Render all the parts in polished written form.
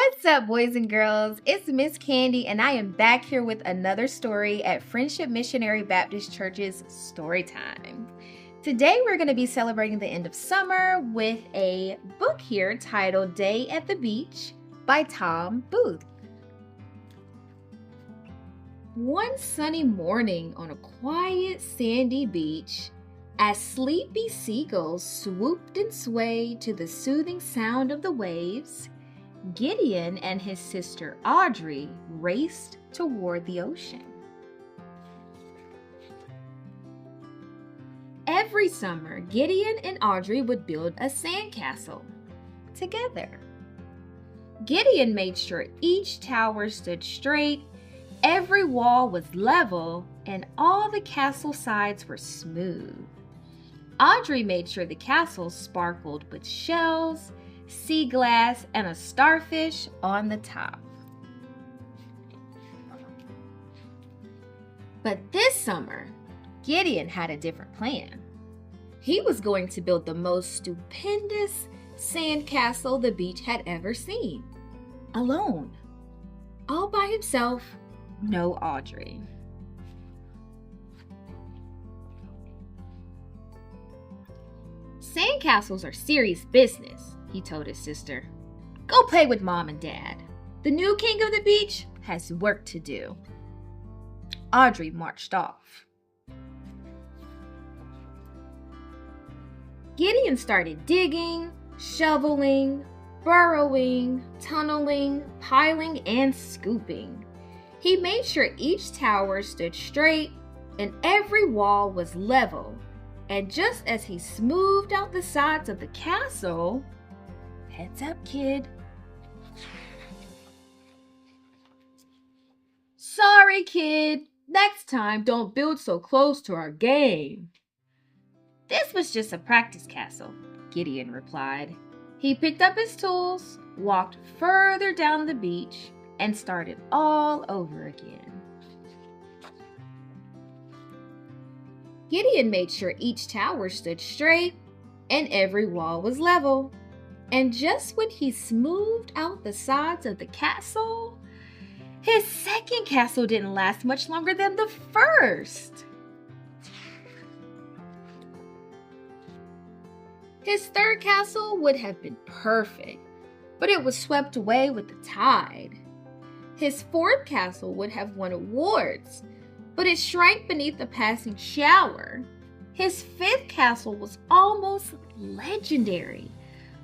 What's up, boys and girls? It's Miss Candy, and I am back here with another story at Friendship Missionary Baptist Church's Storytime. Today, we're going to be celebrating the end of summer with a book here titled Day at the Beach by Tom Booth. One sunny morning on a quiet sandy beach, as sleepy seagulls swooped and swayed to the soothing sound of the waves, Gideon and his sister Audrey raced toward the ocean. Every summer, Gideon and Audrey would build a sandcastle together. Gideon made sure each tower stood straight, every wall was level, and all the castle sides were smooth. Audrey made sure the castle sparkled with shells, sea glass, and a starfish on the top. But this summer, Gideon had a different plan. He was going to build the most stupendous sandcastle the beach had ever seen. Alone. All by himself, no Audrey. Sandcastles are serious business, he told his sister. Go play with Mom and Dad. The new king of the beach has work to do. Audrey marched off. Gideon started digging, shoveling, burrowing, tunneling, piling, and scooping. He made sure each tower stood straight and every wall was level. And just as he smoothed out the sides of the castle, heads up, kid. Sorry, kid. Next time, don't build so close to our game. This was just a practice castle, Gideon replied. He picked up his tools, walked further down the beach, and started all over again. Gideon made sure each tower stood straight and every wall was level. And just when he smoothed out the sides of the castle, his second castle didn't last much longer than the first. His third castle would have been perfect, but it was swept away with the tide. His fourth castle would have won awards, but it shrank beneath the passing shower. His fifth castle was almost legendary,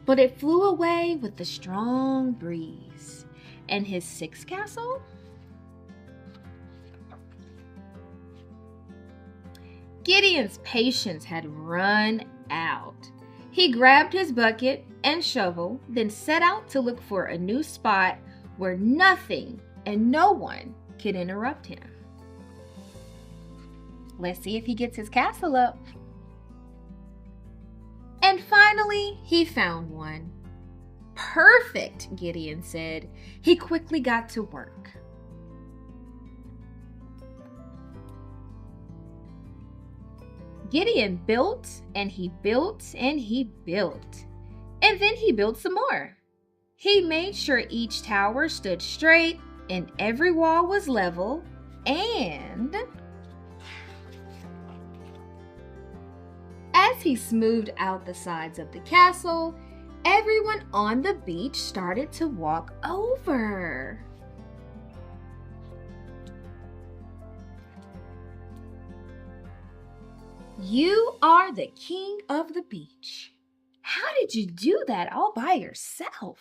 but it flew away with the strong breeze. And his sixth castle? Gideon's patience had run out. He grabbed his bucket and shovel, then set out to look for a new spot where nothing and no one could interrupt him. Let's see if he gets his castle up. And finally, he found one. Perfect, Gideon said. He quickly got to work. Gideon built and he built and he built. And then he built some more. He made sure each tower stood straight and every wall was level, and as he smoothed out the sides of the castle, everyone on the beach started to walk over. You are the king of the beach. How did you do that all by yourself?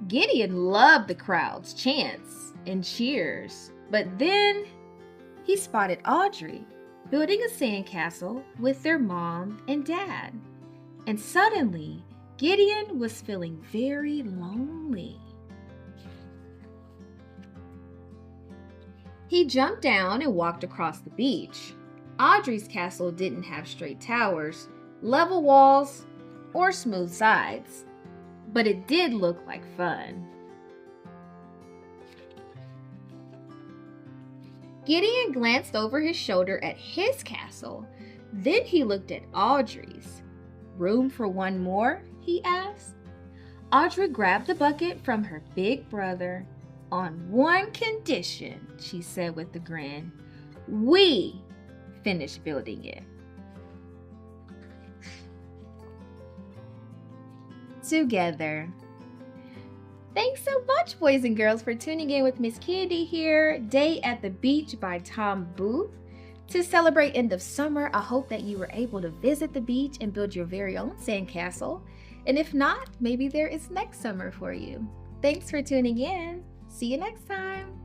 Gideon loved the crowd's chants and cheers, but then he spotted Audrey building a sandcastle with their mom and dad. And suddenly, Gideon was feeling very lonely. He jumped down and walked across the beach. Audrey's castle didn't have straight towers, level walls, or smooth sides, but it did look like fun. Gideon glanced over his shoulder at his castle. Then he looked at Audrey's. Room for one more? He asked. Audrey grabbed the bucket from her big brother. On one condition, she said with a grin. We finish building it. Together. Thanks so much, boys and girls, for tuning in with Miss Candy here. Day at the Beach by Tom Booth. To celebrate end of summer, I hope that you were able to visit the beach and build your very own sandcastle. And if not, maybe there is next summer for you. Thanks for tuning in. See you next time.